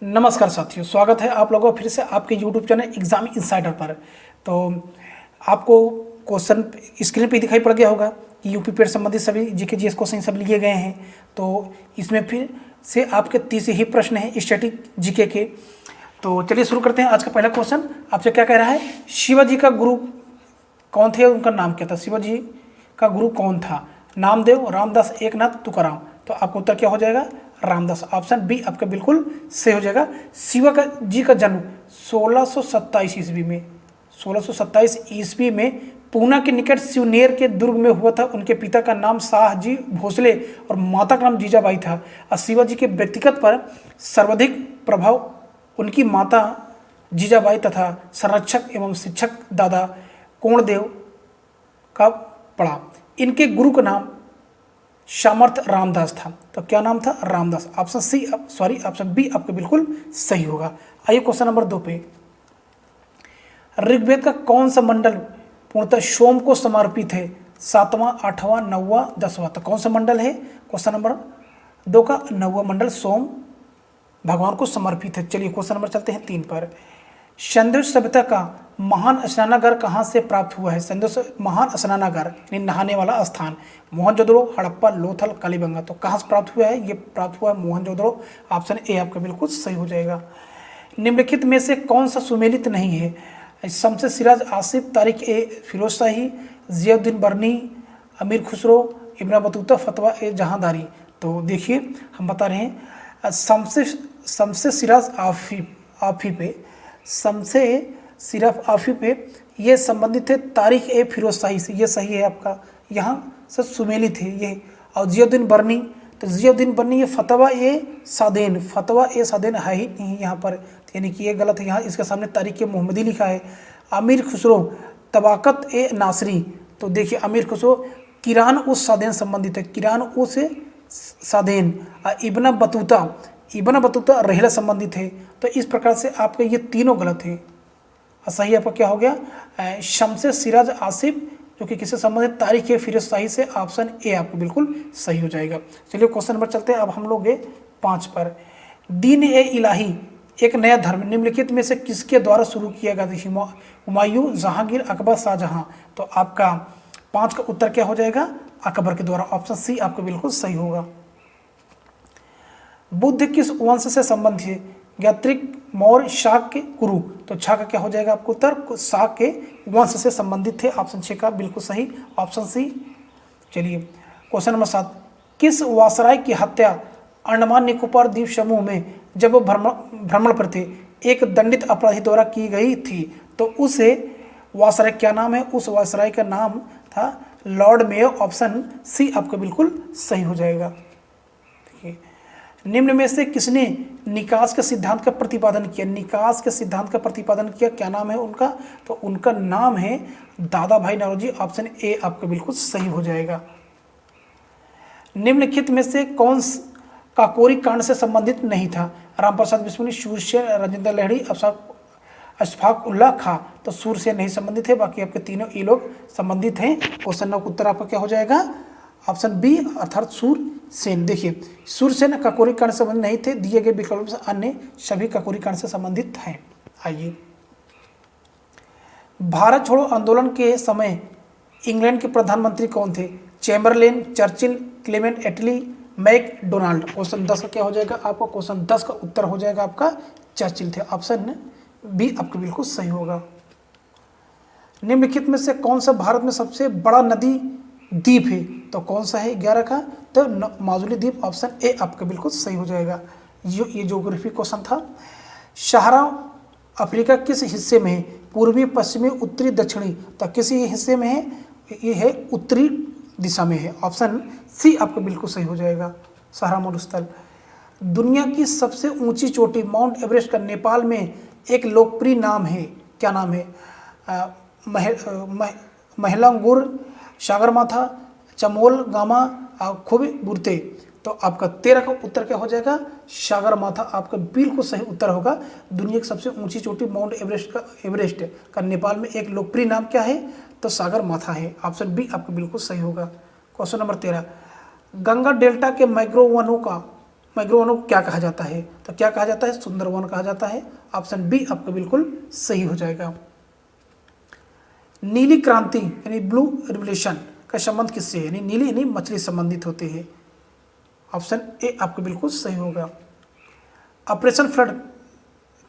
नमस्कार साथियों, स्वागत है आप लोगों का फिर से आपके YouTube चैनल एग्जाम इनसाइडर पर। तो आपको क्वेश्चन स्क्रीन पे दिखाई पड़ गया होगा कि यूपी पेड संबंधित सभी जीके जीएस क्वेश्चन सब लिए गए हैं। तो इसमें फिर से आपके 30 ही प्रश्न हैं स्टैटिक जीके के। तो चलिए शुरू करते हैं। आज का पहला क्वेश्चन आपसे क्या कह रहा है, शिवाजी का गुरु कौन थे, उनका नाम क्या था। शिवाजी का गुरु कौन था, नामदेव, रामदास, एकनाथ, तुकाराम। तो आपका उत्तर क्या हो जाएगा, रामदास। ऑप्शन बी आपका बिल्कुल सही हो जाएगा। शिवा का जी का जन्म 1627 ईस्वी में 1627 ईस्वी में पूना के निकट शिवनेर के दुर्ग में हुआ था। उनके पिता का नाम शाहजी भोसले और माता का नाम जीजाबाई था। और शिवाजी के व्यक्तिगत पर सर्वाधिक प्रभाव उनकी माता जीजाबाई तथा संरक्षक एवं शिक्षक दादा कोणदेव का पड़ा। इनके गुरु का नाम सामर्थ रामदास था। तो क्या नाम था, रामदास। ऑप्शन बी आपका बिल्कुल सही होगा। आइए क्वेश्चन नंबर 2 पे। ऋग्वेद का कौन सा मंडल पूर्णतः सोम को समर्पित है, 7वां, 8वां, 9वां, 10वां। तो कौन सा मंडल है, क्वेश्चन नंबर 2 का 9वां मंडल सोम भगवान को समर्पित है। चलिए क्वेश्चन नंबर चलते हैं 3 पर। सिंधु सभ्यता का महान स्नानागार कहाँ से प्राप्त हुआ है। सिंधु महान स्नानागार यानी नहाने वाला स्थान मोहनजोदड़ो, हड़प्पा, लोथल, कालीबंगा। तो कहाँ से प्राप्त हुआ है, ये प्राप्त हुआ है मोहनजोदड़ो। ऑप्शन ए आपका बिल्कुल सही हो जाएगा। निम्नलिखित में से कौन सा सुमेलित नहीं है, शमसे सिराज आसिफ, तारिक ए फिरोज शाही, जियाउद्दीन बर्नी, अमीर खुसरो, इब्न बतूता, फतवा ए जहांदारी। तो देखिए हम बता रहे हैं शमसे सिराज आफी पे शमसे सिराज आफी पे ये संबंधित है तारिक ए फिरोज शाही से, ये सही है आपका, यहाँ से सुमेलित है ये। और जियाउद्दीन बर्नी, तो जियाउद्दीन बर्नी ये फतवा ए सादेन है ही नहीं यहाँ पर, यानी कि ये गलत है। यहाँ इसके सामने तारिक ए मोहम्मदी लिखा है। अमीर खुसरो तबाकत ए नासरी, तो देखिए अमीर खुसरो किरान उस सादेन संबंधित है, किरान उस सादेन। इब्न बतूता रहला संबंधित है। तो इस प्रकार से आपके ये तीनों गलत हैं। सही आपका क्या हो गया, शमसे सिराज आसिफ जो कि किससे संबंधित, तारिक ए फिरोज शाही से। ऑप्शन ए आपको बिल्कुल सही हो जाएगा। चलिए क्वेश्चन नंबर चलते हैं अब हम लोग 5 पर। दीन ए इलाही एक नया धर्म निम्नलिखित में से किसके द्वारा शुरू किया गया था, हुमायूं, जहांगीर, अकबर, शाहजहां। तो आपका 5 का उत्तर क्या हो जाएगा, अकबर के द्वारा। ऑप्शन सी आपको बिल्कुल सही होगा। बुद्ध किस वंश से संबंधित है, गात्रिक, मौर्य, शाक के गुरु। तो छा का क्या हो जाएगा आपको उत्तर, शाक के वंश से संबंधित थे। ऑप्शन 6 का बिल्कुल सही, ऑप्शन सी। चलिए क्वेश्चन नंबर 7। किस वासराय की हत्या अंडमान निकोबार द्वीप समूह में जब वो भ्रमण पर थे एक दंडित अपराधी द्वारा की गई थी। तो उस वासराय क्या नाम है, उस वासराय का नाम था लॉर्ड मेयो। ऑप्शन सी आपका बिल्कुल सही हो जाएगा। निम्न में से किसने निकास के सिद्धांत का प्रतिपादन किया, निकास के सिद्धांत का प्रतिपादन किया, क्या नाम है उनका। तो उनका नाम है दादा भाई नौरोजी। ऑप्शन ए आपका बिल्कुल सही हो जाएगा। निम्नलिखित में से कौन काकोरी कांड से संबंधित नहीं था, रामप्रसाद बिस्मिल, सूरसेन, राजेंद्र लहड़ी, अशफाक उल्लाह खां। तो सूरसेन नहीं संबंधित है, बाकी आपके तीनों ये लोग संबंधित हैं। क्वेश्चन का उत्तर आपका क्या हो जाएगा, ऑप्शन बी अर्थात सूरसेन। देखिए सूरसेन काकोरी कांड से संबंधित नहीं थे, दिए गए विकल्प से अन्य सभी काकोरी कांड से संबंधित हैं। आइए, भारत छोड़ो आंदोलन के समय इंग्लैंड के प्रधानमंत्री कौन थे, चैम्बरलेन, चर्चिल, क्लेमेंट एटली, मैकडोनाल्ड। क्वेश्चन 10 का क्या हो जाएगा आपका, क्वेश्चन 10 का उत्तर हो जाएगा आपका चर्चिल थे। ऑप्शन बी आपका बिल्कुल सही होगा। निम्नलिखित में से कौन सा भारत में सबसे बड़ा नदी द्वीप है, तो कौन सा है 11 का, तो माजुली द्वीप। ऑप्शन ए आपका बिल्कुल सही हो जाएगा। ये ज्योग्राफी क्वेश्चन था। सहारा अफ्रीका किस हिस्से में है, पूर्वी, पश्चिमी, उत्तरी, दक्षिणी। तो किसी हिस्से में है, ये है उत्तरी दिशा में है। ऑप्शन सी आपका बिल्कुल सही हो जाएगा, सहारा मरुस्थल। दुनिया की सबसे ऊंची चोटी माउंट एवरेस्ट का नेपाल में एक लोकप्रिय नाम है, क्या नाम है, महिलांगुर, सागरमाथा, चमोल गामा, खुबी बुरते। तो आपका 13 का उत्तर क्या हो जाएगा, सागरमाथा आपका बिल्कुल सही उत्तर होगा। दुनिया की सबसे ऊंची चोटी माउंट एवरेस्ट का नेपाल में एक लोकप्रिय नाम क्या है, तो सागरमाथा है। ऑप्शन बी आपका बिल्कुल सही होगा। Question number 13। गंगा डेल्टा के मैग्रोवनों का मैंग्रोव वनों को क्या कहा जाता है? तो क्या कहा जाता है? सुंदर वन कहा जाता है। ऑप्शन बी आपका बिल्कुल सही हो जाएगा। नीली क्रांति यानी ब्लू रिवोल्यूशन का संबंध किससे है? यानी नीली यानी मछली संबंधित होते हैं। ऑप्शन ए आपका बिल्कुल सही होगा। ऑपरेशन फ्लड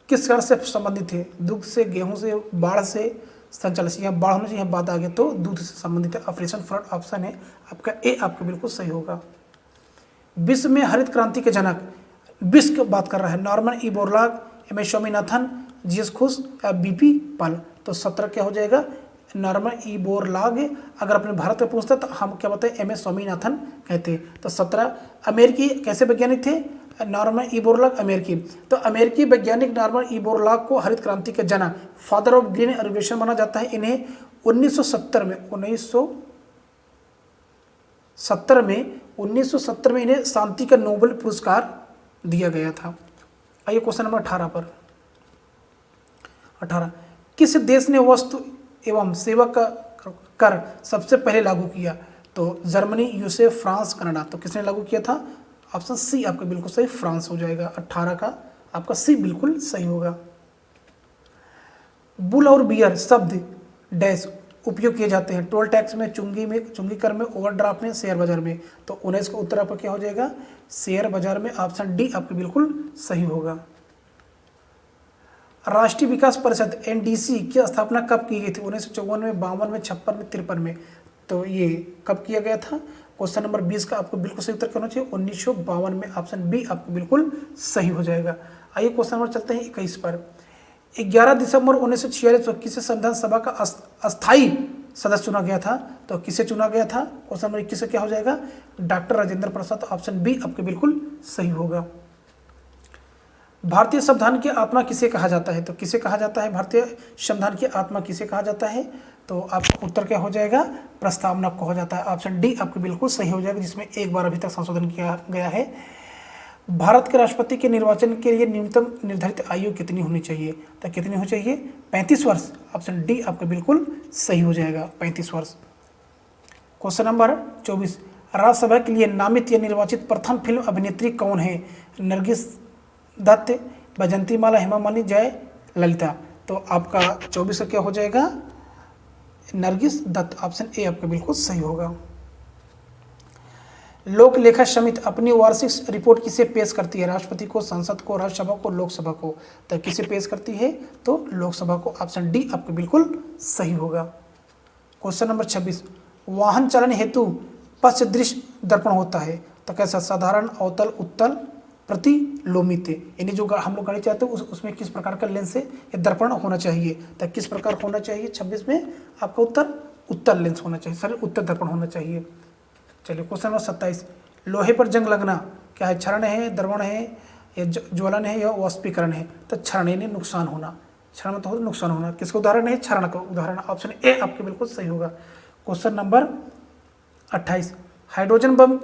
किस कारण से संबंधित है? दूध से, गेहूं से, बाढ़ से, संचालन से। यहाँ बाढ़ होना चाहिए, बाद आगे तो दूध से संबंधित है। ऑपरेशन फ्लड ऑप्शन है आपका ए आपका बिल्कुल सही होगा। विश्व में हरित क्रांति के जनक, विश्व की बात कर रहा है, Norman E Borlaug, M S Swaminathan, G S Khush या बीपी पाल। तो 17 क्या हो जाएगा? Norman E Borlaug. अगर अपने भारत में पूछता तो हम क्या बताए? एम एस स्वामीनाथन कहते। तो 17 अमेरिकी कैसे वैज्ञानिक थे? नॉर्मन ई बोरलॉग अमेरिकी। तो अमेरिकी वैज्ञानिक नॉर्मन ई बोरलॉग को हरित क्रांति के जनक, फादर ऑफ ग्रीन रेवोल्यूशन माना जाता है। इन्हें 1970 में इन्हें शांति का नोबेल पुरस्कार दिया गया था। आइए क्वेश्चन नंबर 18 पर। 18 किस देश ने वस्तु एवं सेवा का कर सबसे पहले लागू किया? तो जर्मनी, यूएसए, फ्रांस, कनाडा। तो किसने लागू किया था? ऑप्शन सी आपका बिल्कुल सही, फ्रांस हो जाएगा। 18 का आपका सी बिल्कुल सही होगा। बुल और बियर शब्द डैश उपयोग किए जाते हैं? टोल टैक्स में, चुंगी कर में, ओवरड्राफ्ट में, शेयर बाजार में। तो 19 का उत्तर आपका क्या हो जाएगा? शेयर बाजार में। ऑप्शन डी आपका बिल्कुल सही होगा। राष्ट्रीय विकास परिषद एनडीसी की स्थापना कब की गई थी? 1954 में, 52 में, 56 में, 53 में। तो ये कब किया गया था? क्वेश्चन नंबर 20 का आपको बिल्कुल सही उत्तर क्या होना चाहिए? 1952 में। ऑप्शन बी आपको बिल्कुल सही हो जाएगा। आइए क्वेश्चन नंबर चलते हैं 21 पर। 11 दिसंबर 1946 को किसे संविधान सभा का अस्थायी सदस्य चुना गया था? तो किसे चुना गया था? क्वेश्चन नंबर 21 क्या हो जाएगा? Doctor Rajendra Prasad. Option B आपके बिल्कुल सही होगा। भारतीय संविधान की आत्मा किसे कहा जाता है? तो किसे कहा जाता है? भारतीय संविधान की आत्मा किसे कहा जाता है? तो आपका उत्तर क्या हो जाएगा? प्रस्तावना को हो जाता है। ऑप्शन डी आपके बिल्कुल सही हो जाएगा, जिसमें एक बार अभी तक संशोधन किया गया है। भारत के राष्ट्रपति के निर्वाचन के लिए न्यूनतम निर्धारित आयु कितनी होनी चाहिए? तो कितनी होनी चाहिए? 35 वर्ष। ऑप्शन डी आपका बिल्कुल सही हो जाएगा, 35 वर्ष। क्वेश्चन नंबर 24 राज्यसभा के लिए नामित या निर्वाचित प्रथम फिल्म अभिनेत्री कौन है? नरगिस दत्त, बैजंती माला, हेमा मालिनी, जय ललिता। तो आपका 24 का क्या हो जाएगा? नरगिस दत्त। ऑप्शन ए आपका बिल्कुल सही होगा। लोक लेखा समिति अपनी वार्षिक रिपोर्ट किसे पेश करती है? राष्ट्रपति को, संसद को, राज्यसभा को, लोकसभा को। तो किसे पेश करती है? तो लोकसभा को। ऑप्शन डी आपका बिल्कुल सही होगा। क्वेश्चन नंबर 26 वाहन चालन हेतु पश्च दृश्य दर्पण होता है? तो कैसा? साधारण, अवतल, उत्तल, प्रतिलोमित। यानी जो हम लोग गाड़ी चाहते हैं उसमें किस प्रकार का लेंस से ये दर्पण होना चाहिए? तो किस प्रकार होना चाहिए? 26 में आपका उत्तर उत्तल लेंस होना चाहिए, सॉरी उत्तर दर्पण होना चाहिए। चलिए क्वेश्चन नंबर 27 लोहे पर जंग लगना क्या है? क्षरण है, द्रवण है, या ज्वलन है, या वाष्पीकरण है? तो क्षरण यानी नुकसान होना। क्षरण मतलब नुकसान होना। किसका उदाहरण है? क्षरण का उदाहरण। ऑप्शन ए आपके बिल्कुल सही होगा। क्वेश्चन नंबर 28 हाइड्रोजन बम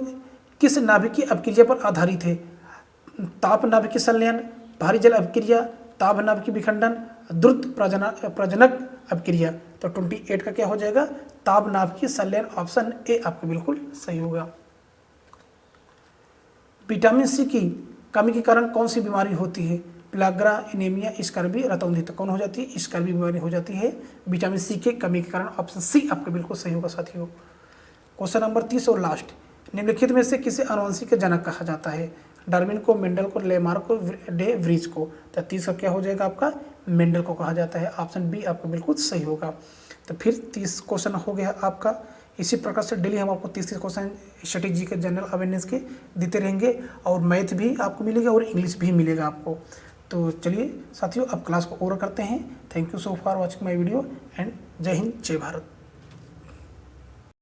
किस नाभिकीय अभिक्रिया पर आधारित है? ताप नाभिकीय संलयन, भारी जल अभिक्रिया, ताप नाभिकीय विखंडन, द्रुत प्रजनक अभिक्रिया। तो 28 का क्या हो जाएगा? ताप नाभिकीय संलयन। ऑप्शन ए आपको बिल्कुल सही होगा। विटामिन सी की कमी के कारण कौन सी बीमारी होती है? प्लाग्रा, एनीमिया, स्कर्वी, रतौंधी। तो कौन हो जाती है? स्कर्वी बीमारी हो जाती है विटामिन सी के कमी के कारण। ऑप्शन सी आपका बिल्कुल सही होगा साथियों। क्वेश्चन नंबर 30 और लास्ट निम्नलिखित में से किसे आनुवंशिक के जनक कहा जाता है? डार्विन को, मेंडल को, लेमार्क को, डे व्रीज को। तो 30 का क्या हो जाएगा? आपका मेंडल को कहा जाता है। ऑप्शन बी आपका बिल्कुल सही होगा। तो फिर 30 क्वेश्चन हो गया आपका। इसी प्रकार से डेली हम आपको 30 क्वेश्चन स्ट्रेटेजी के जनरल अवेयरनेस के देते रहेंगे, और मैथ भी आपको मिलेगा और इंग्लिश भी मिलेगा आपको। तो चलिए साथियों अब क्लास को ओवर करते हैं। Thank you so for watching my video and जय हिंद, जय भारत।